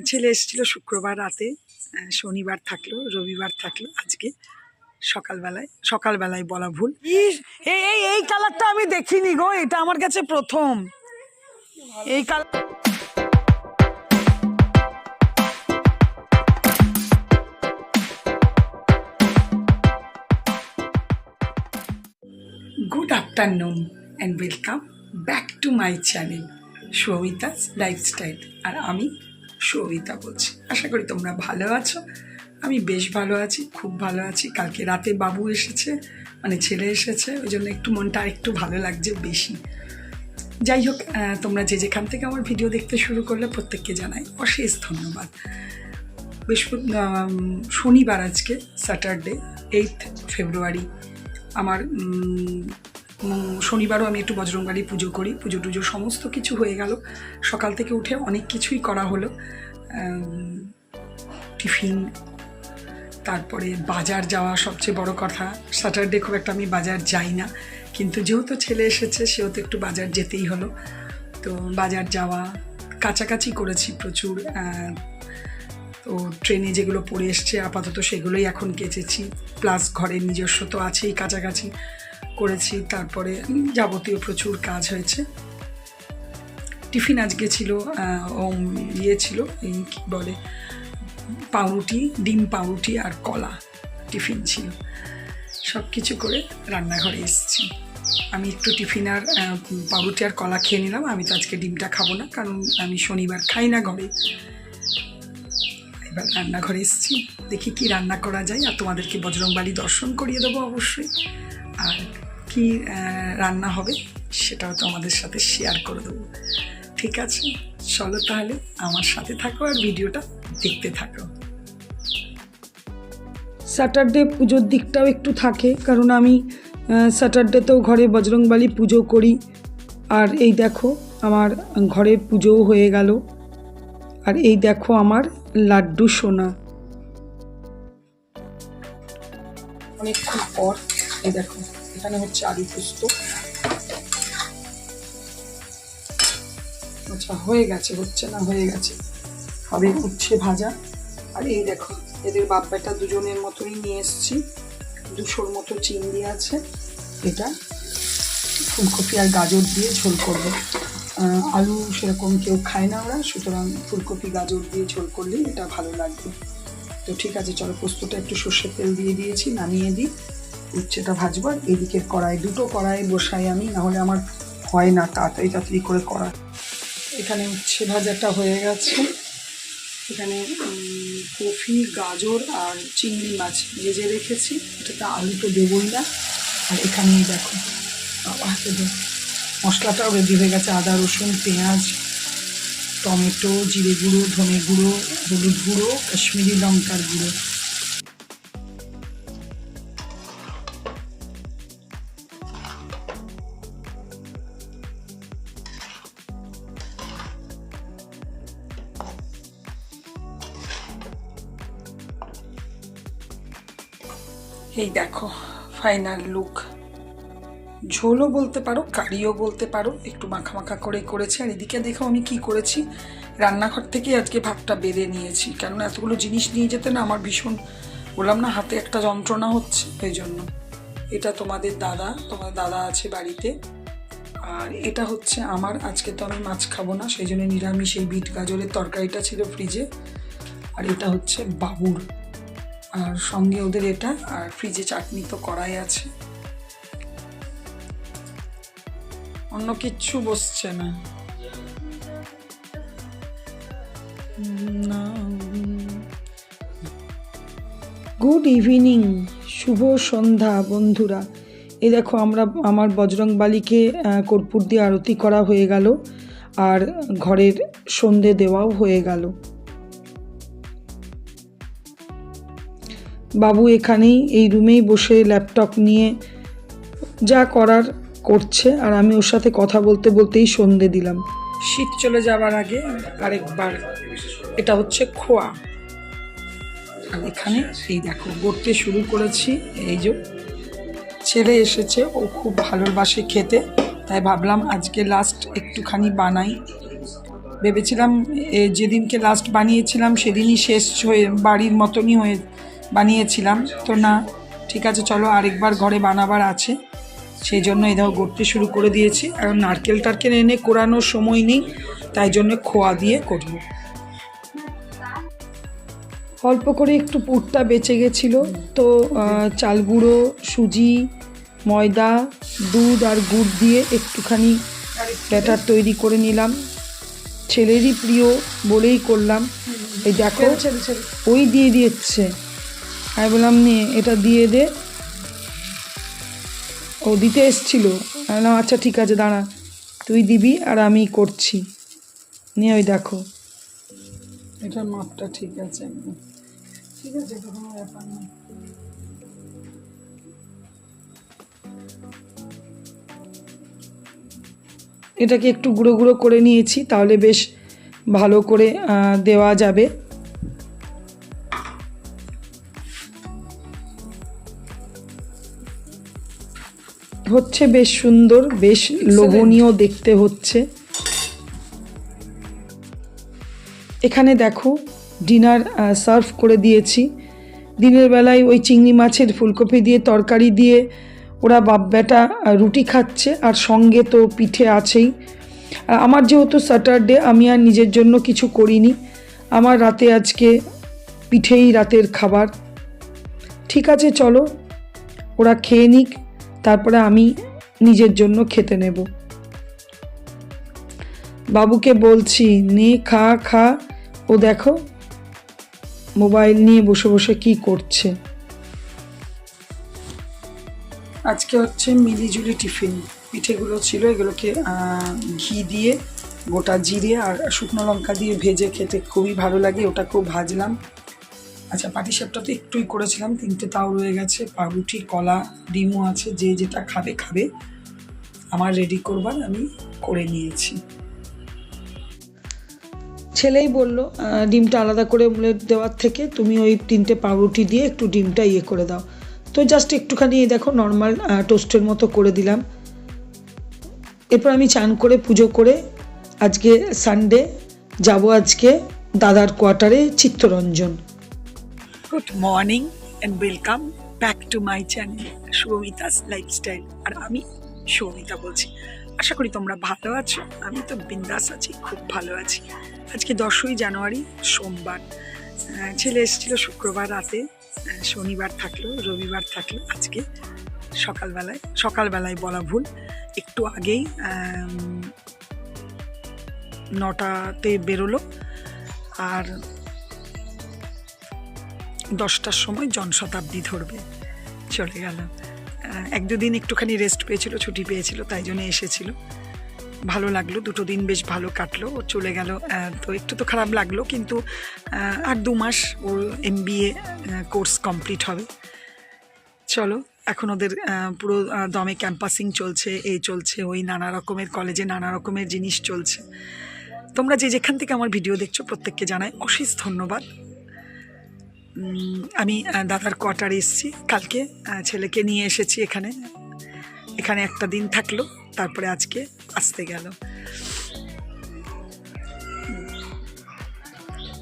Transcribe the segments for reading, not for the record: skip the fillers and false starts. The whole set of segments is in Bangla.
ছেলে এসেছিল শুক্রবার রাতে, শনিবার থাকলো, রবিবার থাকলো, আজকে সকালবেলায় বলা ভুল। এই কালারটা আমি দেখিনি গো, এটা আমার কাছে প্রথম। এই colour good afternoon and welcome back to my channel Soumita's lifestyle. আর আমি সৌমিতা বলছি। আশা করি তোমরা ভালো আছো। আমি বেশ ভালো আছি, খুব ভালো আছি। কালকে রাতে বাবু এসেছে, মানে ছেলে এসেছে, ওই জন্য একটু মনটা একটু ভালো লাগছে বেশি। যাই হোক, তোমরা যে যেখান থেকে আমার ভিডিও দেখতে শুরু করলে প্রত্যেককে জানাই অশেষ ধন্যবাদ। শনিবার আজকে, স্যাটারডে 8 ফেব্রুয়ারি। আমার শনিবারও আমি একটু বজরংবলী পুজো করি, পুজো টুজো সমস্ত কিছু হয়ে গেল। সকাল থেকে উঠে অনেক কিছুই করা হলো, টিফিন, তারপরে বাজার যাওয়া সবচেয়ে বড় কথা। স্যাটারডে খুব একটা আমি বাজার যাই না, কিন্তু যেহেতু ছেলে এসেছে সেহেতু একটু বাজার যেতেই হলো। তো বাজার যাওয়া, কাছাকাছি করেছি প্রচুর। তো ট্রেনে যেগুলো পড়ে এসছে আপাতত সেগুলোই এখন কেচেছি, প্লাস ঘরের নিজস্ব তো আছেই, কাছাকাছি করেছি। তারপরে যাবতীয় প্রচুর কাজ হয়েছে। টিফিন আজকে ছিল ছিল এই কী বলে, পাউরুটি, ডিম পাউরুটি আর কলা টিফিন ছিল। সব কিছু করে রান্নাঘরে এসেছি। আমি একটু টিফিন আর পাউরুটি আর কলা খেয়ে নিলাম। আমি তো আজকে ডিমটা খাবো না, কারণ আমি শনিবার খাই না ঘরে। এবার রান্নাঘরে এসেছি, দেখি কি রান্না করা যায়, আর তোমাদেরকে বজরংবলী দর্শন করিয়ে দেবো অবশ্যই। আর কি রান্না হবে সেটাও তো আমাদের সাথে শেয়ার করে দেবো। ঠিক আছে, চলো তাহলে আমার সাথে থাকো আর ভিডিওটা দেখতে থাকো। স্যাটারডে পুজোর দিকটাও একটু থাকে, কারণ আমি স্যাটারডেতেও ঘরে বজরংবলী পুজো করি। আর এই দেখো আমার ঘরের পুজোও হয়ে গেল। আর এই দেখো আমার লাড্ডু সোনা। অনেকক্ষণ পর এই দেখো, এখানে হচ্ছে আলু পোস্ত। আচ্ছা, হয়ে গেছে, হচ্ছে না, হয়ে গেছে, হবে, উচ্ছে ভাজা। আর এই দেখো এদের বাপ বেটা দুজনের মতোই নিয়ে এসেছি, 200 মতো চিংড়ি আছে। এটা ফুলকপি আর গাজর দিয়ে ঝোল করবো। আলু সেরকম কেউ খায় না ওরা, সুতরাং ফুলকপি গাজর দিয়ে ঝোল করলেই এটা ভালো লাগবে। তো ঠিক আছে, চলো পোস্তটা একটু সর্ষের তেল দিয়ে দিয়েছি, নামিয়ে দিই, উচ্ছেটা ভাজবো। আর এদিকের দুটো কড়াই বসাই আমি, নাহলে আমার হয় না তাড়াতাড়ি করে করা। এখানে উচ্ছে ভাজাটা হয়ে গেছে। এখানে কফি, গাজর আর চিংড়ি মাছ ভেজে রেখেছি, এটাতে আলু তো দেবই না। আর এখানেই দেখো হাতে মশলাটাও রেডি হয়ে গেছে, আদা, রসুন, পেঁয়াজ, টমেটো, জিরে গুঁড়ো, ধনে গুঁড়ো, হলুদ গুঁড়ো, কাশ্মীরি লঙ্কার গুঁড়ো। এই দেখো ফাইনাল লুক। ঝোলও বলতে পারো, কারিও বলতে পারো, একটু মাখা মাখা করে করেছি। আর এদিকে দেখো আমি কি করেছি, রান্নাঘর থেকে আজকে ভাতটা বেড়ে নিয়েছি, কারণ এতগুলো জিনিস নিয়ে যেতে না আমার ভীষণ, বললাম না, হাতে একটা যন্ত্রণা হচ্ছে, এই জন্য। এটা তোমাদের দাদা আছে বাড়িতে। আর এটা হচ্ছে আমার, আজকে তো আমি মাছ খাবো না, সেই জন্য নিরামিষ এই বিট গাজরের তরকারিটা ছিল ফ্রিজে। আর এটা হচ্ছে বাবুর, আর সঙ্গে ওদের এটা, আর ফ্রিজে চাটনি তো করাই আছে। অন্য কিচ্ছু বসছে না। গুড ইভিনিং, শুভ সন্ধ্যা বন্ধুরা। এই দেখো আমার বজরংবলীকে কর্পূর দিয়ে আরতি করা হয়ে গেল, আর ঘরের সন্ধে দেওয়াও হয়ে গেল। বাবু এখানেই এই রুমেই বসে ল্যাপটপ নিয়ে যা করার করছে, আর আমি ওর সাথে কথা বলতে বলতেই সন্ধে দিলাম। শীত চলে যাবার আগে আরেকবার, এটা হচ্ছে খোয়া। আর এখানে এই দেখো গড়তে শুরু করেছি। এই যে ছেলে এসেছে, ও খুব ভালোবাসে খেতে, তাই ভাবলাম আজকে লাস্ট একটুখানি বানাই। ভেবেছিলাম যেদিনকে লাস্ট বানিয়েছিলাম সেদিনই শেষ হয়ে বাড়ির মতনই হয়ে বানিয়েছিলাম, তো না, ঠিক আছে চলো আরেকবার ঘরে বানাবার আছে, সেই জন্য এটাও গড়তে শুরু করে দিয়েছি। আর নারকেল টারকেল এনে কোরানোর সময় নেই, তাই জন্য খোয়া দিয়ে করব। অল্প করে একটু পুরটা বেঁচে গেছিলো, তো চাল গুঁড়ো, সুজি, ময়দা, দুধ আর গুড় দিয়ে একটুখানি ব্যাটার তৈরি করে নিলাম। ছেলেরই প্রিয় বলেই করলাম। এই দেখো ওই দিয়ে দিচ্ছে, আমি বললাম নিয়ে এটা দিয়ে দে, ও দিতে এসছিল, আমি বললাম আচ্ছা ঠিক আছে দাঁড়া তুই দিবি আর আমি করছি, নিয়ে ওই দেখো এটার মাপটা ঠিক আছে একদম, ঠিক আছে এটা কোনো ব্যাপার না। এটাকে একটু গুঁড়ো গুঁড়ো করে নিয়েছি, তাহলে বেশ ভালো করে দেওয়া যাবে। হচ্ছে বেশ সুন্দর, বেশ লোভনীয় দেখতে হচ্ছে। এখানে দেখো ডিনার সার্ভ করে দিয়েছি। দিনের বেলায় ওই চিংড়ি মাছের ফুলকপি দিয়ে তরকারি দিয়ে ওরা বাপ বেটা রুটি খাচ্ছে, আর সঙ্গে তো পিঠে আছেই। আমার যেহেতু স্যাটারডে, আমি আর নিজের জন্য কিছু করিনি, আমার রাতে আজকে পিঠেই রাতের খাবার। ঠিক আছে চলো ওরা খেয়ে নিক, তারপরে আমি নিজের জন্য খেতে নেব। বাবুকে বলছি নে খা খা, ও দেখো মোবাইল নিয়ে বসে বসে কি করছে। আজকে হচ্ছে মিলিজুলি টিফিন। পিঠেগুলো ছিল, এগুলোকে ঘি দিয়ে, গোটা জিরে আর শুকনো লঙ্কা দিয়ে ভেজে খেতে খুবই ভালো লাগে, ওটা খুব ভাজলাম। আচ্ছা পাটিসাপটা তো একটুই করেছিলাম, 3টে তাও রয়ে গেছে, পাউরুটি, কলা, ডিমও আছে, যে যেটা খাবে খাবে, আমার রেডি করবার আমি করে নিয়েছি। ছেলেই বলল ডিমটা আলাদা করে অমলেট দেওয়ার থেকে তুমি ওই 3টে পাউরুটি দিয়ে একটু ডিমটা ইয়ে করে দাও, তো জাস্ট একটুখানি দেখো নর্মাল টোস্টের মতো করে দিলাম। এরপর আমি চান করে পুজো করে, আজকে সানডে, যাব আজকে দাদার কোয়ার্টারে Chittaranjan. Good morning and welcome back to my channel Shubhamita's lifestyle. আর আমি শুভমিতা বলছি, আশা করি তোমরা ভালো আছো, আমি তো বিন্দাস আছি, খুব ভালো আছি। আজকে 10ই জানুয়ারি সোমবার, ছেলে এসেছিল শুক্রবার রাতে, শনিবার থাকলো, রবিবার থাকলো, আজকে সকালবেলায় বলা ভুল, একটু আগেই 9টাতে বেরোলো, আর 10টার সময় জনশতাব্দী ধরবে, চলে গেল। 1-2 দিন একটুখানি রেস্ট পেয়েছিল, ছুটি পেয়েছিল, তাই জন্য এসেছিল। ভালো লাগলো, 2 দিন বেশ ভালো কাটলো, ও চলে গেল, তো একটু তো খারাপ লাগলো, কিন্তু আর 2 মাস ওর MBA কোর্স কমপ্লিট হবে। চলো এখন ওদের পুরো দমে ক্যাম্পাসিং চলছে, এই চলছে ওই, নানা রকমের কলেজে নানা রকমের জিনিস চলছে। তোমরা যে যেখান থেকে আমার ভিডিও দেখছো প্রত্যেককে জানাই অশেষ ধন্যবাদ। আমি দাদার কোয়ার্টারে এসেছি কালকে, ছেলেকে নিয়ে এসেছি এখানে একটা দিন থাকলো, তারপরে আজকে আসতে গেল।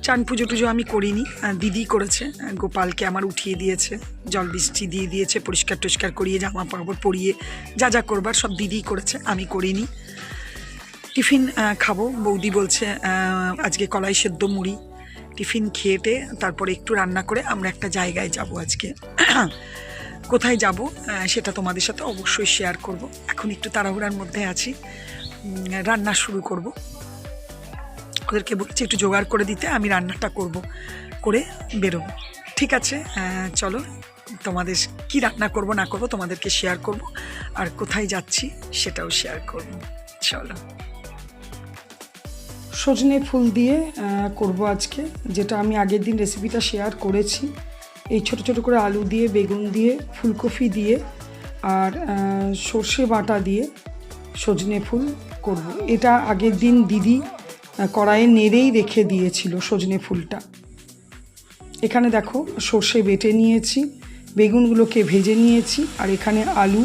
চান পুজো টুজো আমি করিনি, দিদি করেছে, গোপালকে আমার উঠিয়ে দিয়েছে, জল বৃষ্টি দিয়ে দিয়েছে, পরিষ্কার টরিষ্কার করিয়ে জামা কাপড় পরিয়ে যা যা করবার সব দিদিই করেছে, আমি করিনি। টিফিন খাবো, বৌদি বলছে আজকে কলাই সেদ্ধ মুড়ি, টিফিন খেয়েটে তারপরে একটু রান্না করে আমরা একটা জায়গায় যাব আজকে। কোথায় যাব সেটা তোমাদের সাথে অবশ্যই শেয়ার করব। এখন একটু তাড়াহুড়ার মধ্যে আছি, রান্না শুরু করব। ওদেরকে বলছি একটু জোগাড় করে দিতে, আমি রান্নাটা করে বেরোবো। ঠিক আছে চলো, তোমাদের কি রান্না করব না করব তোমাদেরকে শেয়ার করব, আর কোথায় যাচ্ছি সেটাও শেয়ার করব। চলো, সজনে ফুল দিয়ে করব আজকে, যেটা আমি আগের দিন রেসিপিটা শেয়ার করেছি। এই ছোট ছোট করে আলু দিয়ে, বেগুন দিয়ে, ফুলকপি দিয়ে আর সর্ষে বাটা দিয়ে সজনে ফুল করব। এটা আগের দিন দিদি কড়াইয়ে নেড়েই রেখে দিয়েছিল সজনে ফুলটা। এখানে দেখো সর্ষে বেটে নিয়েছি, বেগুনগুলোকে ভেজে নিয়েছি, আর এখানে আলু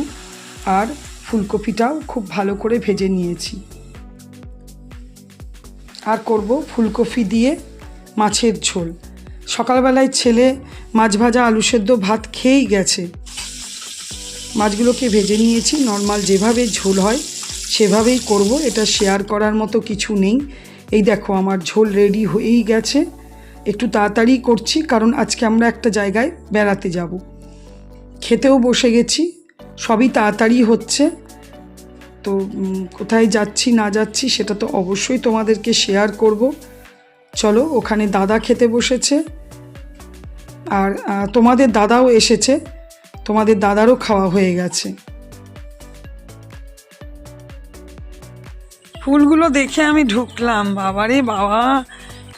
আর ফুলকপিটাও খুব ভালো করে ভেজে নিয়েছি। আর করব ফুলকপি দিয়ে মাছের ঝোল। সকালবেলায় ছেলে মাছ ভাজা আলু সেদ্ধ ভাত খেয়েই গেছে। মাছগুলোকে ভেজে নিয়েছি, নর্মাল যেভাবে ঝোল হয় সেভাবেই করব, এটা শেয়ার করার মতো কিছু নেই। এই দেখো আমার ঝোল রেডি হয়েই গেছে। একটু তাড়াতাড়ি করছি কারণ আজকে আমরা একটা জায়গায় বেড়াতে যাব। খেতেও বসে গেছি, সবই তাড়াতাড়ি হচ্ছে। তো কোথায় যাচ্ছি না যাচ্ছি সেটা তো অবশ্যই তোমাদেরকে শেয়ার করব। চলো, ওখানে দাদা খেতে বসেছে আর তোমাদের দাদাও এসেছে, তোমাদের দাদারও খাওয়া হয়ে গেছে। ফুলগুলো দেখে আমি ঢুকলাম, বাবারে বাবা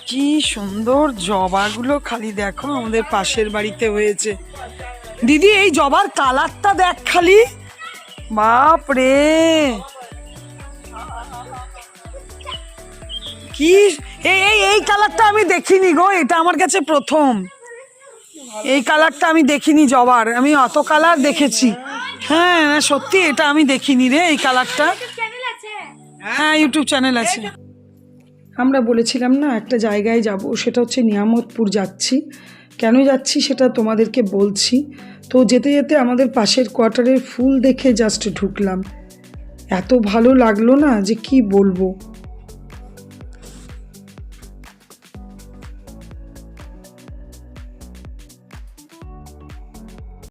কি সুন্দর জবাগুলো, খালি দেখো আমাদের পাশের বাড়িতে হয়েছে। দিদি এই জবার কালারটা দেখ খালি, বাপ রে কি, এই কালারটা আমি দেখিনি গো, এটা আমার কাছে প্রথম। এই কালারটা আমি দেখিনি জবার, আমি অত কালার দেখেছি। হ্যাঁ সত্যি এটা আমি দেখিনি রে এই কালারটা। হ্যাঁ ইউটিউব চ্যানেল আছে। আমরা বলেছিলাম না একটা জায়গায় যাব, সেটা হচ্ছে নিয়ামতপুর যাচ্ছি। কেন যাচ্ছি সেটা তোমাদেরকে বলছি। তো যেতে যেতে আমাদের পাশের কোয়ার্টারের ফুল দেখে জাস্ট ঢুকলাম, এত ভালো লাগলো না যে কি বলবো।